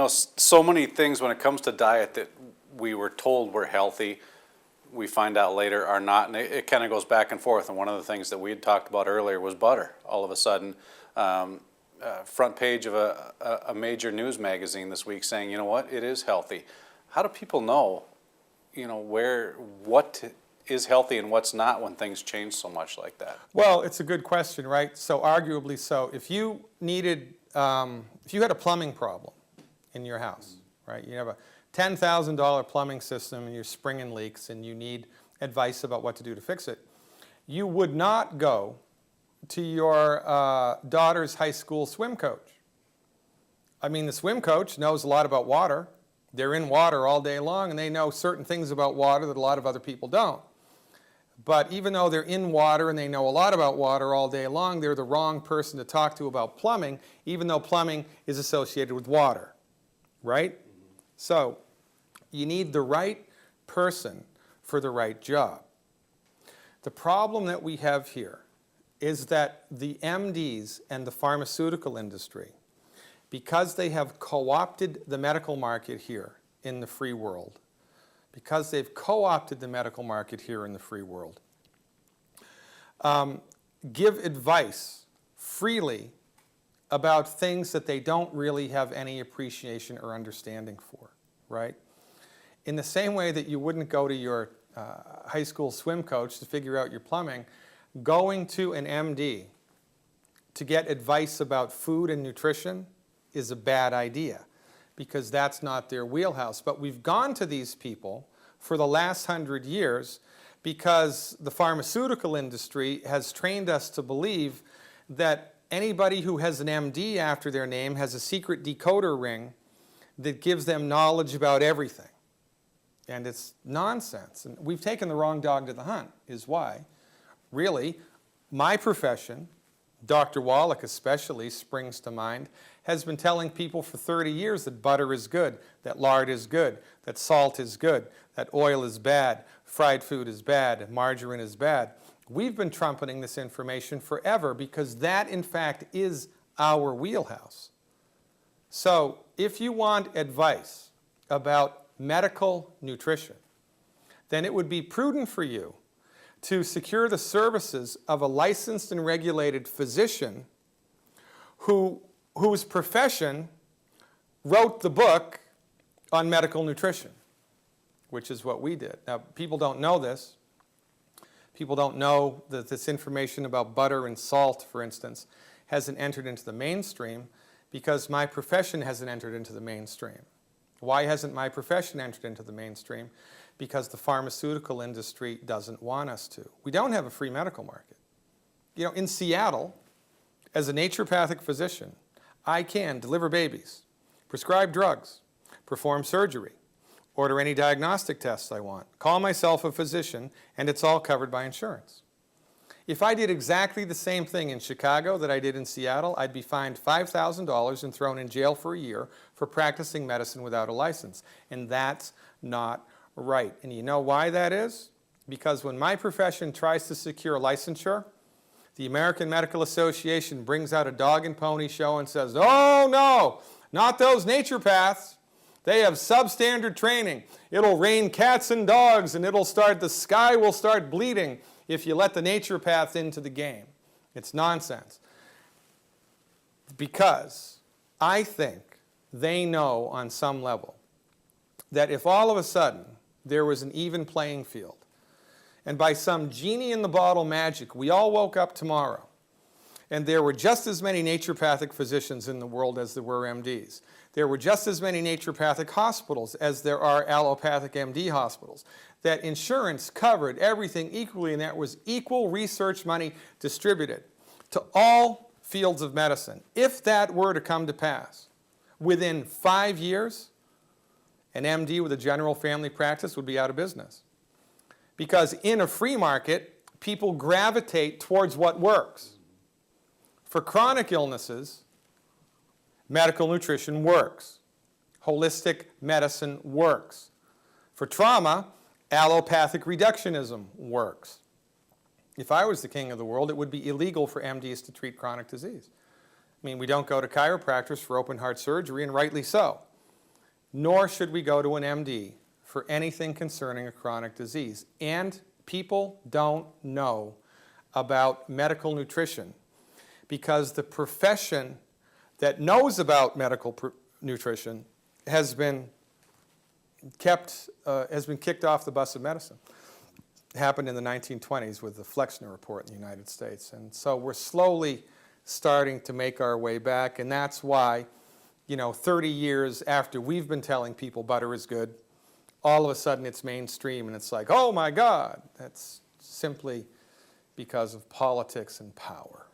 so many things when it comes to diet that we were told were healthy, we find out later are not, and it kind of goes back and forth. And one of the things that we had talked about earlier was butter. All of a sudden, front page of a major news magazine this week saying, you know what, it is healthy. How do people know, what is healthy and what's not when things change so much like that? Well, it's a good question, right? So arguably so. If you had a plumbing problem in your house, right? You have a $10,000 plumbing system and you're springing leaks and you need advice about what to do to fix it, you would not go to your daughter's high school swim coach. I mean, the swim coach knows a lot about water. They're in water all day long and they know certain things about water that a lot of other people don't. But even though they're in water and they know a lot about water all day long, they're the wrong person to talk to about plumbing, even though plumbing is associated with water. Right? So you need the right person for the right job. The problem that we have here is that the MDs and the pharmaceutical industry, because they have co-opted the medical market here in the free world, give advice freely about things that they don't really have any appreciation or understanding for, right? In the same way that you wouldn't go to your high school swim coach to figure out your plumbing, going to an MD to get advice about food and nutrition is a bad idea because that's not their wheelhouse. But we've gone to these people for the last 100 years because the pharmaceutical industry has trained us to believe that anybody who has an MD after their name has a secret decoder ring that gives them knowledge about everything. And it's nonsense. And we've taken the wrong dog to the hunt, is why. Really, my profession, Dr. Wallach especially springs to mind, has been telling people for 30 years that butter is good, that lard is good, that salt is good, that oil is bad, fried food is bad, margarine is bad. We've been trumpeting this information forever because that, in fact, is our wheelhouse. So if you want advice about medical nutrition, then it would be prudent for you to secure the services of a licensed and regulated physician whose profession wrote the book on medical nutrition, which is what we did. Now, people don't know this. People don't know that this information about butter and salt, for instance, hasn't entered into the mainstream because my profession hasn't entered into the mainstream. Why hasn't my profession entered into the mainstream? Because the pharmaceutical industry doesn't want us to. We don't have a free medical market. In Seattle, as a naturopathic physician, I can deliver babies, prescribe drugs, perform surgery, order any diagnostic tests I want, call myself a physician, and it's all covered by insurance. If I did exactly the same thing in Chicago that I did in Seattle, I'd be fined $5,000 and thrown in jail for a year for practicing medicine without a license. And that's not right. And you know why that is? Because when my profession tries to secure licensure, the American Medical Association brings out a dog and pony show and says, oh no, not those naturopaths. They have substandard training. It'll rain cats and dogs and the sky will start bleeding if you let the naturopaths into the game. It's nonsense. Because I think they know on some level that if all of a sudden there was an even playing field, and by some genie in the bottle magic, we all woke up tomorrow, and there were just as many naturopathic physicians in the world as there were MDs. There were just as many naturopathic hospitals as there are allopathic MD hospitals. That insurance covered everything equally, and that was equal research money distributed to all fields of medicine. If that were to come to pass, within 5 years, an MD with a general family practice would be out of business. Because in a free market, people gravitate towards what works. For chronic illnesses, medical nutrition works. Holistic medicine works. For trauma, allopathic reductionism works. If I was the king of the world, it would be illegal for MDs to treat chronic disease. I mean, we don't go to chiropractors for open heart surgery, and rightly so. nor should we go to an MD for anything concerning a chronic disease. And people don't know about medical nutrition because the profession that knows about medical nutrition has been kicked off the bus of medicine. It happened in the 1920s with the Flexner Report in the United States. And so we're slowly starting to make our way back, and that's why, 30 years after we've been telling people butter is good, all of a sudden it's mainstream and it's like, oh my God. That's simply because of politics and power.